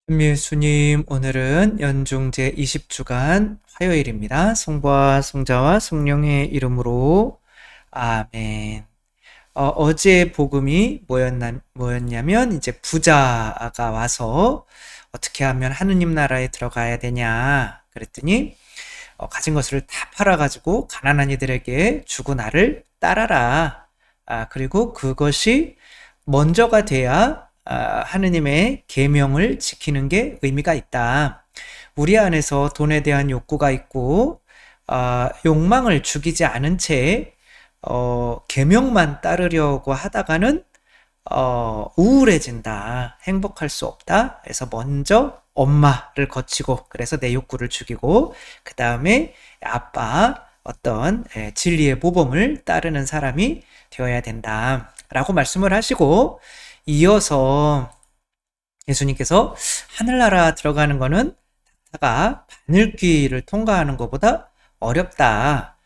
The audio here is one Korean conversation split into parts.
예수님, 오늘은 연중 제20주간 화요일입니다. 성부와 성자와 성령의 이름으로 아멘. 어제 복음이 뭐였냐면 이제 부자가 와서 어떻게 하면 하느님 나라에 들어가야 되냐 그랬더니 가진 것을 다 팔아가지고 가난한 이들에게 주고 나를 따라라. 그리고 그것이 먼저가 돼야 하느님의 계명을 지키는 게 의미가 있다. 우리 안에서 돈에 대한 욕구가 있고 욕망을 죽이지 않은 채 계명만 따르려고 하다가는 우울해진다. 행복할 수 없다. 그래서 먼저 엄마를 거치고 그래서 내 욕구를 죽이고 그 다음에 아빠 어떤 진리의 모범을 따르는 사람이 되어야 된다. 라고 말씀을 하시고 이어서 예수님께서 하늘나라 들어가는 거는 낙타가 바늘귀를 통과하는 것보다 어렵다.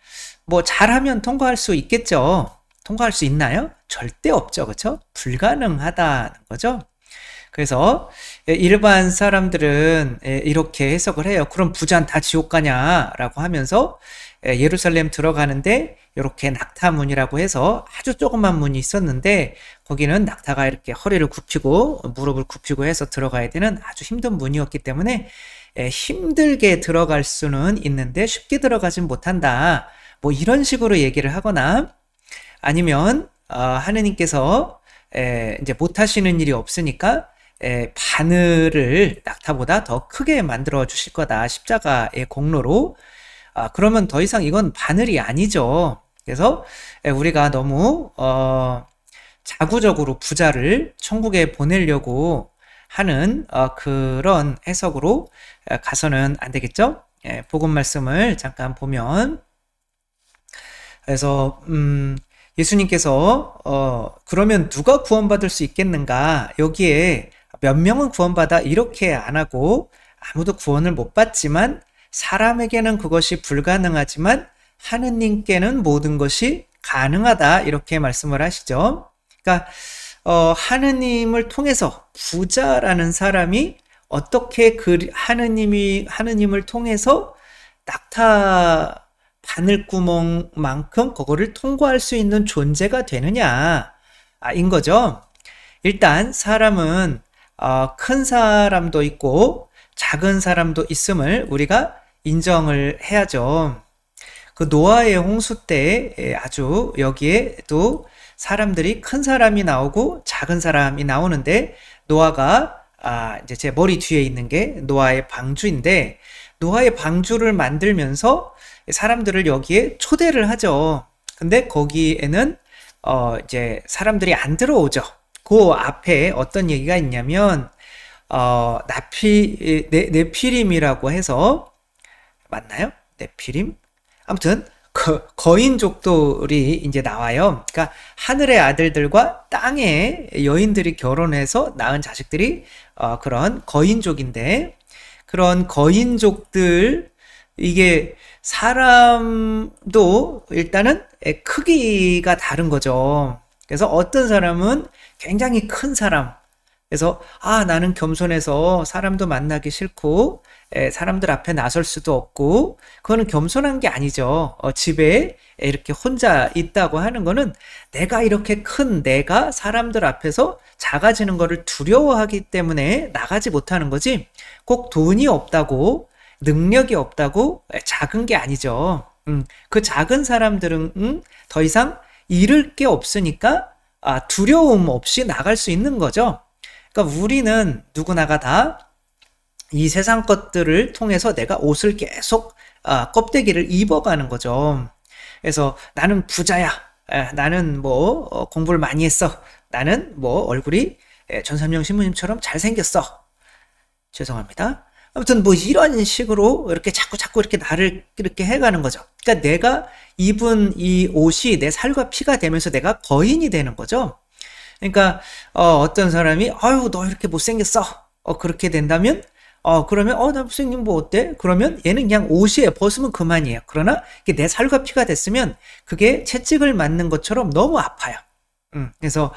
뭐 잘하면 통과할 수 있겠죠. 통과할 수 있나요? 절대 없죠. 그렇죠? 불가능하다는 거죠. 그래서 일반 사람들은 이렇게 해석을 해요. 그럼 부자는 다 지옥 가냐라고 하면서 예루살렘 들어가는데 이렇게 낙타문이라고 해서 아주 조그만 문이 있었는데 거기는 낙타가 이렇게 허리를 굽히고 무릎을 굽히고 해서 들어가야 되는 아주 힘든 문이었기 때문에 힘들게 들어갈 수는 있는데 쉽게 들어가진 못한다. 뭐 이런 식으로 얘기를 하거나 아니면 하느님께서 이제 못하시는 일이 없으니까 바늘을 낙타보다 더 크게 만들어 주실 거다. 십자가의 공로로. 그러면 더 이상 이건 바늘이 아니죠. 그래서 우리가 너무 자구적으로 부자를 천국에 보내려고 하는 그런 해석으로 가서는 안 되겠죠. 복음 말씀을 잠깐 보면 그래서 예수님께서 그러면 누가 구원받을 수 있겠는가? 여기에 몇 명은 구원받아 이렇게 안 하고 아무도 구원을 못 받지만 사람에게는 그것이 불가능하지만 하느님께는 모든 것이 가능하다 이렇게 말씀을 하시죠. 그러니까 하느님을 통해서 부자라는 사람이 어떻게 하느님을 통해서 낙타 바늘구멍만큼 그거를 통과할 수 있는 존재가 되느냐 인 거죠. 일단 사람은 큰 사람도 있고 작은 사람도 있음을 우리가 인정을 해야죠. 그 노아의 홍수 때 아주 여기에 또 사람들이 큰 사람이 나오고 작은 사람이 나오는데 노아가 이제 제 머리 뒤에 있는 게 노아의 방주인데 노아의 방주를 만들면서 사람들을 여기에 초대를 하죠. 근데 거기에는 이제 사람들이 안 들어오죠. 그 앞에 어떤 얘기가 있냐면 네피림이라고 해서 맞나요? 네피림? 아무튼 거인족들이 이제 나와요. 그러니까 하늘의 아들들과 땅의 여인들이 결혼해서 낳은 자식들이 그런 거인족인데 그런 거인족들 이게 사람도 일단은 크기가 다른 거죠. 그래서 어떤 사람은 굉장히 큰 사람. 그래서 나는 겸손해서 사람도 만나기 싫고 사람들 앞에 나설 수도 없고 그거는 겸손한 게 아니죠. 집에 이렇게 혼자 있다고 하는 거는 내가 이렇게 큰 내가 사람들 앞에서 작아지는 거를 두려워하기 때문에 나가지 못하는 거지 꼭 돈이 없다고 능력이 없다고 작은 게 아니죠. 그 작은 사람들은 더 이상 잃을 게 없으니까 두려움 없이 나갈 수 있는 거죠. 그러니까 우리는 누구나가 다 이 세상 것들을 통해서 내가 옷을 계속 껍데기를 입어가는 거죠. 그래서 나는 부자야. 나는 뭐 공부를 많이 했어. 나는 뭐 얼굴이 전삼영 신부님처럼 잘생겼어. 죄송합니다. 아무튼 뭐 이런 식으로 이렇게 자꾸 이렇게 나를 이렇게 해가는 거죠. 그러니까 내가 입은 이 옷이 내 살과 피가 되면서 내가 거인이 되는 거죠. 그러니까 어떤 사람이 아유 너 이렇게 못생겼어. 그렇게 된다면 그러면 나 선생님 뭐 어때? 그러면 얘는 그냥 옷이에요. 벗으면 그만이에요. 그러나 이게 내 살과 피가 됐으면 그게 채찍을 맞는 것처럼 너무 아파요. 그래서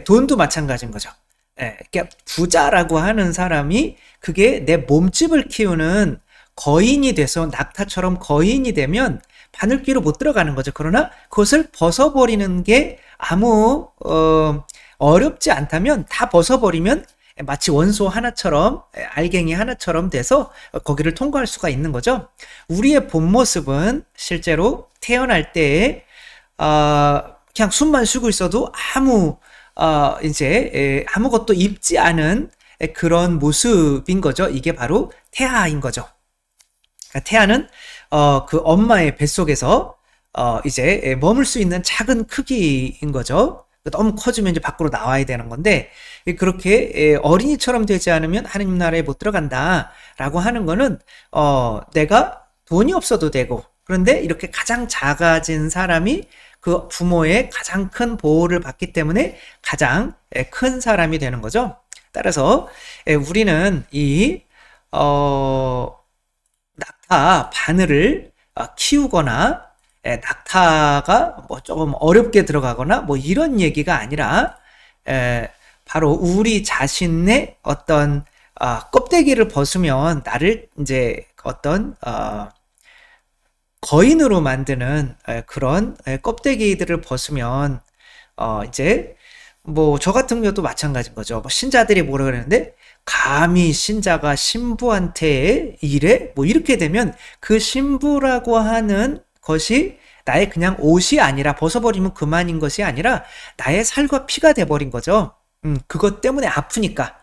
돈도 마찬가지인 거죠. 이렇게 부자라고 하는 사람이 그게 내 몸집을 키우는 거인이 돼서 낙타처럼 거인이 되면 바늘귀로 못 들어가는 거죠. 그러나 그것을 벗어버리는 게 아무 어렵지 않다면 다 벗어버리면 마치 원소 하나처럼 알갱이 하나처럼 돼서 거기를 통과할 수가 있는 거죠. 우리의 본 모습은 실제로 태어날 때에 그냥 숨만 쉬고 있어도 이제 아무것도 입지 않은 그런 모습인 거죠. 이게 바로 태아인 거죠. 그러니까 태아는 그 엄마의 뱃속에서 이제 머물 수 있는 작은 크기인 거죠. 너무 커지면 이제 밖으로 나와야 되는 건데 그렇게 어린이처럼 되지 않으면 하느님 나라에 못 들어간다라고 하는 거는 내가 돈이 없어도 되고 그런데 이렇게 가장 작아진 사람이 그 부모의 가장 큰 보호를 받기 때문에 가장 큰 사람이 되는 거죠. 따라서 우리는 이 낙타 바늘을 키우거나 낙타가 뭐 조금 어렵게 들어가거나 뭐 이런 얘기가 아니라 바로 우리 자신의 어떤 껍데기를 벗으면 나를 이제 어떤 거인으로 만드는 그런 껍데기들을 벗으면 이제 뭐 저 같은 경우도 마찬가지인 거죠. 뭐 신자들이 뭐라 그러는데 감히 신자가 신부한테 이래? 뭐 이렇게 되면 그 신부라고 하는 것이 나의 그냥 옷이 아니라 벗어버리면 그만인 것이 아니라 나의 살과 피가 돼버린 거죠. 그것 때문에 아프니까.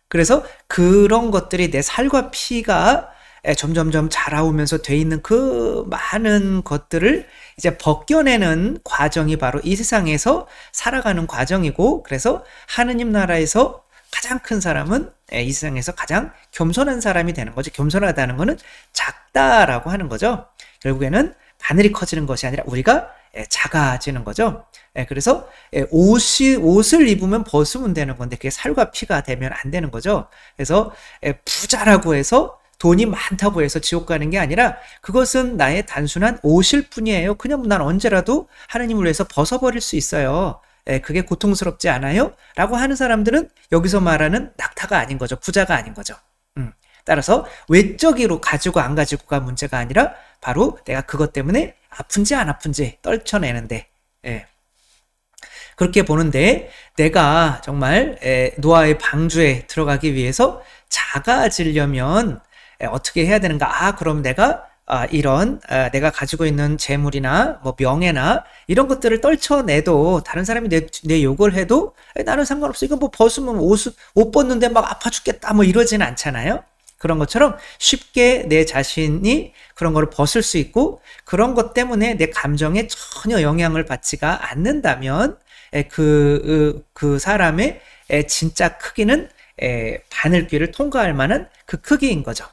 그래서 그런 것들이 내 살과 피가 점점점 자라오면서 돼 있는 그 많은 것들을 이제 벗겨내는 과정이 바로 이 세상에서 살아가는 과정이고, 그래서 하느님 나라에서 가장 큰 사람은 이 세상에서 가장 겸손한 사람이 되는 거죠. 겸손하다는 거는 작다라고 하는 거죠. 결국에는 바늘이 커지는 것이 아니라 우리가 작아지는 거죠. 그래서 옷을 입으면 벗으면 되는 건데 그게 살과 피가 되면 안 되는 거죠. 그래서 부자라고 해서 돈이 많다고 해서 지옥 가는 게 아니라 그것은 나의 단순한 옷일 뿐이에요. 그냥 난 언제라도 하나님을 위해서 벗어버릴 수 있어요. 그게 고통스럽지 않아요? 라고 하는 사람들은 여기서 말하는 낙타가 아닌 거죠. 부자가 아닌 거죠. 따라서 외적으로 가지고 안 가지고가 문제가 아니라 바로 내가 그것 때문에 아픈지 안 아픈지 떨쳐내는데, 그렇게 보는데 내가 정말 노아의 방주에 들어가기 위해서 작아지려면 어떻게 해야 되는가? 그럼 내가 이런 내가 가지고 있는 재물이나 뭐 명예나 이런 것들을 떨쳐내도 다른 사람이 내 욕을 해도 나는 상관없어. 이거 뭐 벗으면 옷 벗는데 막 아파 죽겠다 뭐 이러진 않잖아요. 그런 것처럼 쉽게 내 자신이 그런 거를 벗을 수 있고, 그런 것 때문에 내 감정에 전혀 영향을 받지가 않는다면 그 사람의 진짜 크기는 바늘귀를 통과할 만한 그 크기인 거죠.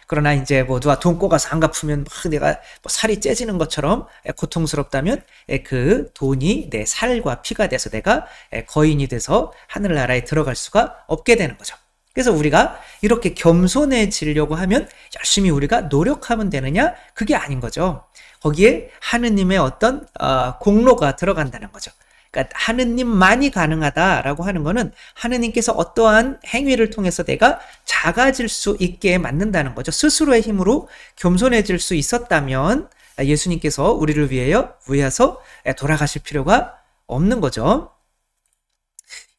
그러나 이제 뭐 누가 돈 꿔가서 안 갚으면 막 내가 뭐 살이 째지는 것처럼 고통스럽다면 그 돈이 내 살과 피가 돼서 내가 거인이 돼서 하늘나라에 들어갈 수가 없게 되는 거죠. 그래서 우리가 이렇게 겸손해지려고 하면 열심히 우리가 노력하면 되느냐? 그게 아닌 거죠. 거기에 하느님의 어떤 공로가 들어간다는 거죠. 그러니까 하느님만이 가능하다라고 하는 거는 하느님께서 어떠한 행위를 통해서 내가 작아질 수 있게 만든다는 거죠. 스스로의 힘으로 겸손해질 수 있었다면 예수님께서 우리를 위해서 돌아가실 필요가 없는 거죠.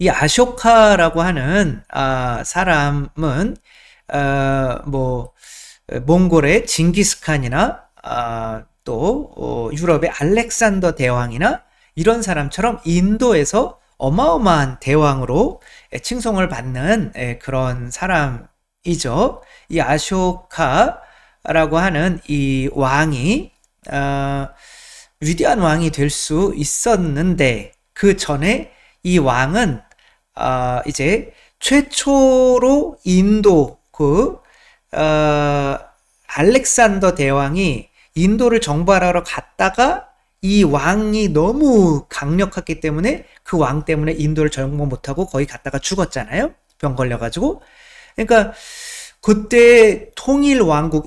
이 아쇼카라고 하는 사람은 뭐 몽골의 징기스칸이나 또 유럽의 알렉산더 대왕이나 이런 사람처럼 인도에서 어마어마한 대왕으로 칭송을 받는 그런 사람이죠. 이 아쇼카라고 하는 이 왕이 위대한 왕이 될 수 있었는데, 그 전에 이 왕은 이제 최초로 인도 알렉산더 대왕이 인도를 정벌하러 갔다가 이 왕이 너무 강력했기 때문에 그 왕 때문에 인도를 정복 못하고 거기 갔다가 죽었잖아요. 병 걸려가지고. 그러니까 그때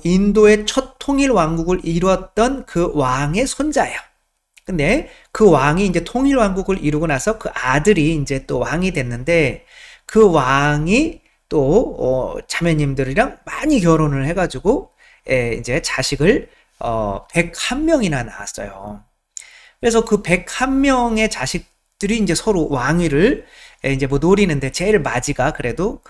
인도의 첫 통일 왕국을 이루었던 그 왕의 손자예요. 근데 그 왕이 이제 통일 왕국을 이루고 나서 그 아들이 이제 또 왕이 됐는데 그 왕이 또 자매님들이랑 많이 결혼을 해가지고 이제 자식을 101명이나 낳았어요. 그래서 그 101명의 자식들이 이제 서로 왕위를 이제 뭐 노리는데 제일 마지가 그래도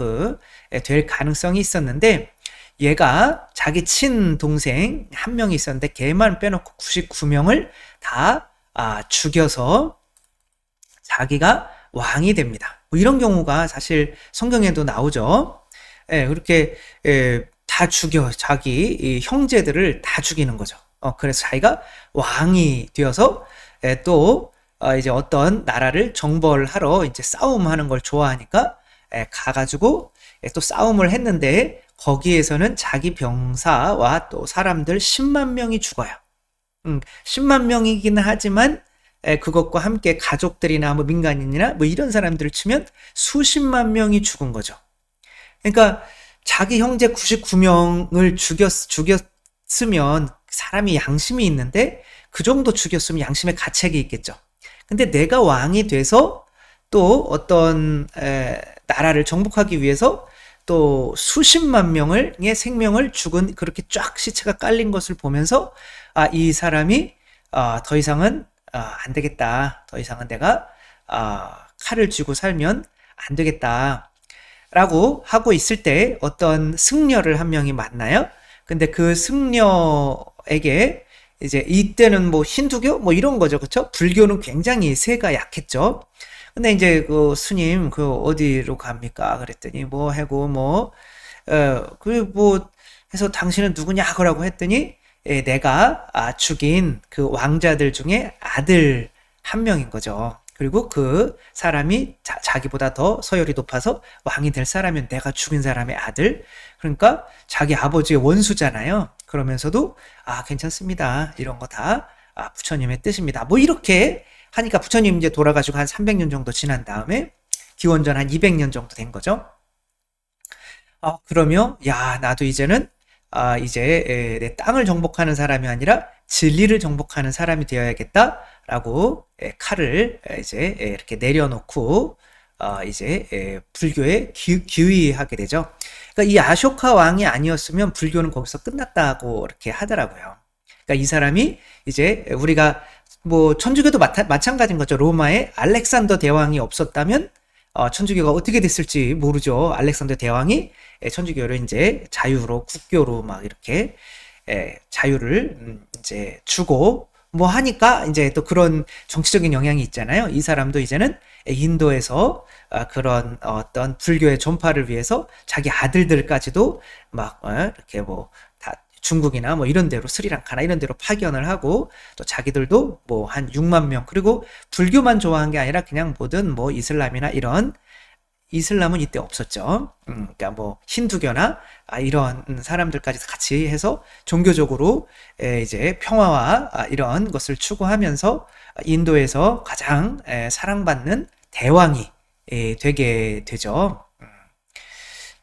될 가능성이 있었는데 얘가 자기 친동생 한 명이 있었는데 걔만 빼놓고 99명을 다 죽여서 자기가 왕이 됩니다. 뭐 이런 경우가 사실 성경에도 나오죠. 그렇게 다 죽여 자기 이 형제들을 다 죽이는 거죠. 그래서 자기가 왕이 되어서 또 이제 어떤 나라를 정벌하러 이제 싸움하는 걸 좋아하니까 가가지고 또 싸움을 했는데 거기에서는 자기 병사와 또 사람들 10만 명이 죽어요. 10만 명이기는 하지만 그것과 함께 가족들이나 뭐 민간인이나 뭐 이런 사람들을 치면 수십만 명이 죽은 거죠. 그러니까 자기 형제 99명을 죽였으면 사람이 양심이 있는데 그 정도 죽였으면 양심의 가책이 있겠죠. 근데 내가 왕이 돼서 또 어떤 나라를 정복하기 위해서 또 수십만 명의 생명을 죽은 그렇게 쫙 시체가 깔린 것을 보면서 이 사람이 더 이상은 안 되겠다. 더 이상은 내가 칼을 쥐고 살면 안 되겠다. 라고 하고 있을 때 어떤 승려를 한 명이 만나요. 근데 그 승려에게 이제 이때는 뭐 힌두교 뭐 이런 거죠. 그쵸? 불교는 굉장히 세가 약했죠. 근데 이제 그 스님 어디로 갑니까? 그랬더니 뭐 하고 뭐 해서 당신은 누구냐 그러고 했더니 내가 죽인 그 왕자들 중에 아들 한 명인 거죠. 그리고 그 사람이 자기보다 더 서열이 높아서 왕이 될 사람은 내가 죽인 사람의 아들. 그러니까 자기 아버지의 원수잖아요. 그러면서도 괜찮습니다. 이런 거 다 부처님의 뜻입니다. 뭐 이렇게 하니까 부처님 이제 돌아가시고 한 300년 정도 지난 다음에 기원전 한 200년 정도 된 거죠. 그러면 나도 이제는 이제 내 땅을 정복하는 사람이 아니라 진리를 정복하는 사람이 되어야겠다라고 칼을 이제 이렇게 내려놓고 이제 불교에 귀의하게 되죠. 그러니까 이 아쇼카 왕이 아니었으면 불교는 거기서 끝났다고 이렇게 하더라고요. 그러니까 이 사람이 이제 우리가 뭐 천주교도 마찬가지인 거죠. 로마에 알렉산더 대왕이 없었다면 천주교가 어떻게 됐을지 모르죠. 알렉산더 대왕이 천주교를 이제 자유로 국교로 막 이렇게 자유를 이제 주고 뭐 하니까 이제 또 그런 정치적인 영향이 있잖아요. 이 사람도 이제는 인도에서 그런 어떤 불교의 전파를 위해서 자기 아들들까지도 막 이렇게 뭐 다 중국이나 뭐 이런 데로 스리랑카나 이런 데로 파견을 하고 또 자기들도 뭐 한 6만 명 그리고 불교만 좋아한 게 아니라 그냥 모든 뭐 이슬람이나 이런 이슬람은 이때 없었죠. 그러니까 뭐 힌두교나 이런 사람들까지 같이 해서 종교적으로 이제 평화와 이런 것을 추구하면서 인도에서 가장 사랑받는 대왕이 되게 되죠.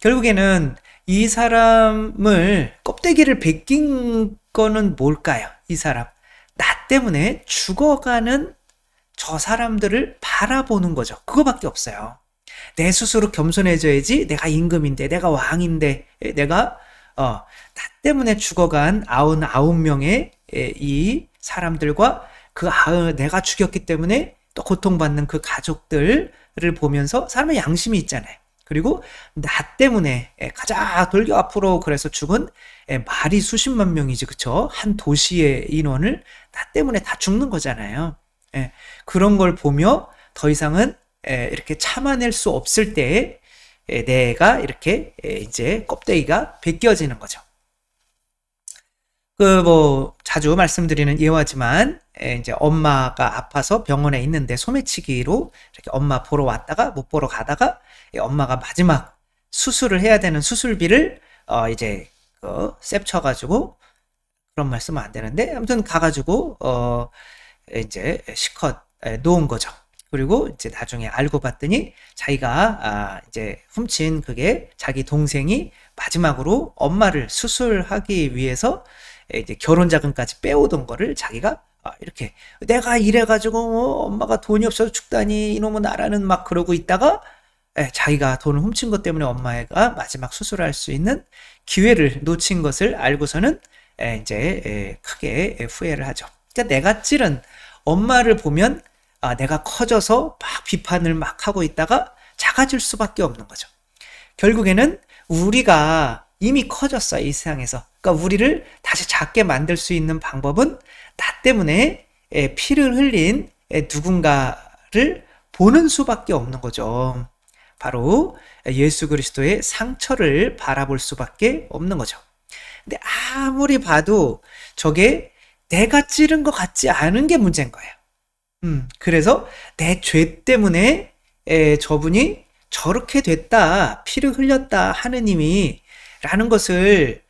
결국에는 이 사람을 껍데기를 벗긴 거는 뭘까요? 이 사람. 나 때문에 죽어가는 저 사람들을 바라보는 거죠. 그거밖에 없어요. 내 스스로 겸손해져야지. 내가 임금인데, 내가 왕인데, 내가 나 때문에 죽어간 99명의 이 사람들과 내가 죽였기 때문에 또 고통받는 그 가족들을 보면서 사람의 양심이 있잖아요. 그리고 나 때문에 가자 돌겨 앞으로 그래서 죽은 말이 수십만 명이지, 그쵸? 한 도시의 인원을 나 때문에 다 죽는 거잖아요. 그런 걸 보며 더 이상은 이렇게 참아낼 수 없을 때에 내가 이렇게 이제 껍데기가 벗겨지는 거죠. 뭐 자주 말씀드리는 예화지만 이제 엄마가 아파서 병원에 있는데 소매치기로 이렇게 엄마 보러 왔다가 못 보러 가다가 엄마가 마지막 수술을 해야 되는 수술비를 이제 셉쳐가지고 그런 말씀은 안 되는데 아무튼 가가지고 이제 실컷 놓은 거죠. 그리고 이제 나중에 알고 봤더니 자기가 이제 훔친 그게 자기 동생이 마지막으로 엄마를 수술하기 위해서 이제 결혼 자금까지 빼오던 거를 자기가 이렇게 내가 이래가지고 엄마가 돈이 없어서 죽다니 이놈의 나라는 막 그러고 있다가 자기가 돈을 훔친 것 때문에 엄마가 마지막 수술할 수 있는 기회를 놓친 것을 알고서는 이제 크게 후회를 하죠. 그러니까 내가 찌른 엄마를 보면 내가 커져서 막 비판을 막 하고 있다가 작아질 수밖에 없는 거죠. 결국에는 우리가 이미 커졌어요, 이 세상에서. 그러니까 우리를 다시 작게 만들 수 있는 방법은 나 때문에 피를 흘린 누군가를 보는 수밖에 없는 거죠. 바로 예수 그리스도의 상처를 바라볼 수밖에 없는 거죠. 근데 아무리 봐도 저게 내가 찌른 것 같지 않은 게 문제인 거예요. 그래서 내 죄 때문에 저분이 저렇게 됐다, 피를 흘렸다, 하느님이 라는 것을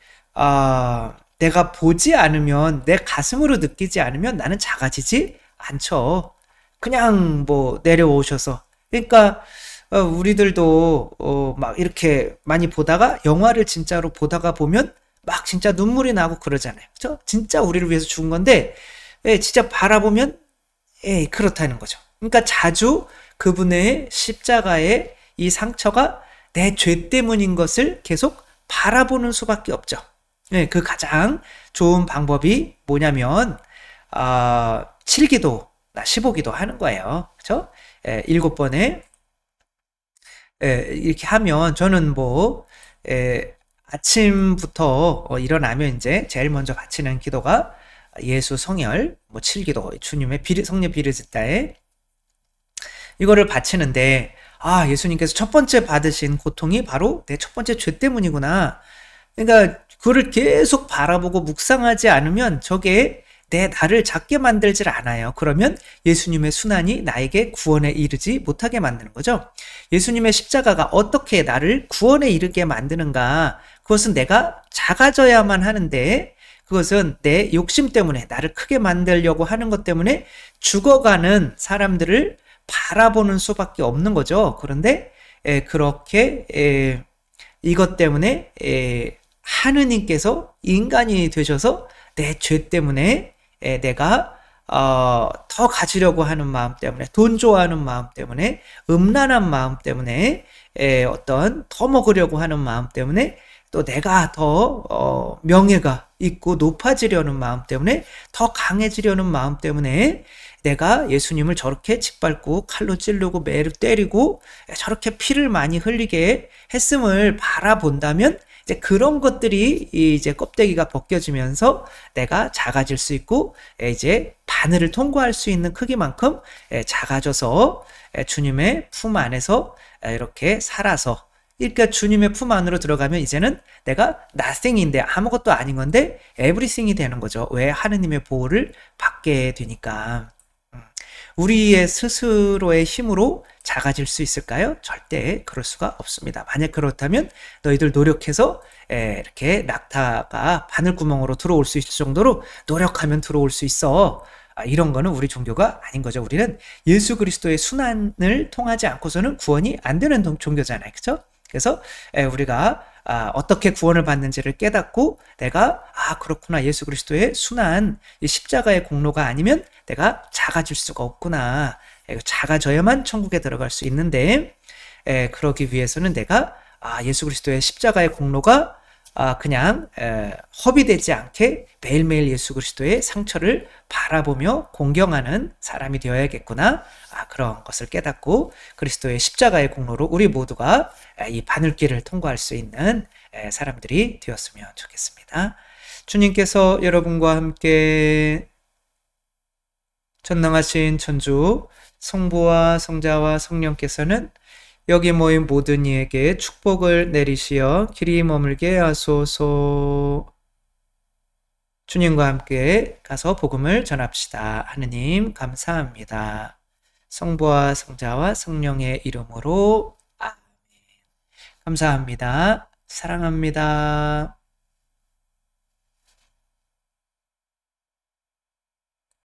내가 보지 않으면, 내 가슴으로 느끼지 않으면 나는 작아지지 않죠. 그냥 뭐 내려오셔서. 그러니까 우리들도 막 이렇게 많이 보다가 영화를 진짜로 보다가 보면 막 진짜 눈물이 나고 그러잖아요. 그죠? 진짜 우리를 위해서 죽은 건데 진짜 바라보면 그렇다는 거죠. 그러니까 자주 그분의 십자가의 이 상처가 내 죄 때문인 것을 계속 바라보는 수밖에 없죠. 그 가장 좋은 방법이 뭐냐면 7기도나 15기도 하는 거예요. 그렇죠? 7번에 이렇게 하면 저는 뭐 아침부터 일어나면 이제 제일 먼저 바치는 기도가 예수 성혈 뭐 7기도 주님의 성령 비르짖다에 이거를 바치는데 예수님께서 첫 번째 받으신 고통이 바로 내 첫 번째 죄 때문이구나. 그러니까 그거를 계속 바라보고 묵상하지 않으면 저게 내 나를 작게 만들질 않아요. 그러면 예수님의 순환이 나에게 구원에 이르지 못하게 만드는 거죠. 예수님의 십자가가 어떻게 나를 구원에 이르게 만드는가? 그것은 내가 작아져야만 하는데 그것은 내 욕심 때문에 나를 크게 만들려고 하는 것 때문에 죽어가는 사람들을 바라보는 수밖에 없는 거죠. 그런데 그렇게 이것 때문에 하느님께서 인간이 되셔서 내 죄 때문에 내가 더 가지려고 하는 마음 때문에, 돈 좋아하는 마음 때문에, 음란한 마음 때문에, 어떤 더 먹으려고 하는 마음 때문에, 또 내가 더 명예가 있고 높아지려는 마음 때문에, 더 강해지려는 마음 때문에 내가 예수님을 저렇게 짓밟고 칼로 찌르고 매를 때리고 저렇게 피를 많이 흘리게 했음을 바라본다면 이제 그런 것들이 이제 껍데기가 벗겨지면서 내가 작아질 수 있고 이제 바늘을 통과할 수 있는 크기만큼 작아져서 주님의 품 안에서 이렇게 살아서, 그러니까 주님의 품 안으로 들어가면 이제는 내가 nothing인데 아무것도 아닌 건데 everything이 되는 거죠. 왜? 하느님의 보호를 받게 되니까. 우리의 스스로의 힘으로 작아질 수 있을까요? 절대 그럴 수가 없습니다. 만약 그렇다면 너희들 노력해서 이렇게 낙타가 바늘구멍으로 들어올 수 있을 정도로 노력하면 들어올 수 있어. 이런 거는 우리 종교가 아닌 거죠. 우리는 예수 그리스도의 순환을 통하지 않고서는 구원이 안 되는 종교잖아요. 그렇죠? 그래서 우리가 어떻게 구원을 받는지를 깨닫고 내가 그렇구나, 예수 그리스도의 순환, 이 십자가의 공로가 아니면 내가 작아질 수가 없구나, 작아져야만 천국에 들어갈 수 있는데 그러기 위해서는 내가 예수 그리스도의 십자가의 공로가 그냥 허비되지 않게 매일매일 예수 그리스도의 상처를 바라보며 공경하는 사람이 되어야겠구나, 그런 것을 깨닫고 그리스도의 십자가의 공로로 우리 모두가 이 바늘길을 통과할 수 있는 사람들이 되었으면 좋겠습니다. 주님께서 여러분과 함께 전능하신 천주 성부와 성자와 성령께서는 여기 모인 모든 이에게 축복을 내리시어 길이 머물게 하소서. 주님과 함께 가서 복음을 전합시다. 하느님 감사합니다. 성부와 성자와 성령의 이름으로 아멘. 감사합니다. 사랑합니다.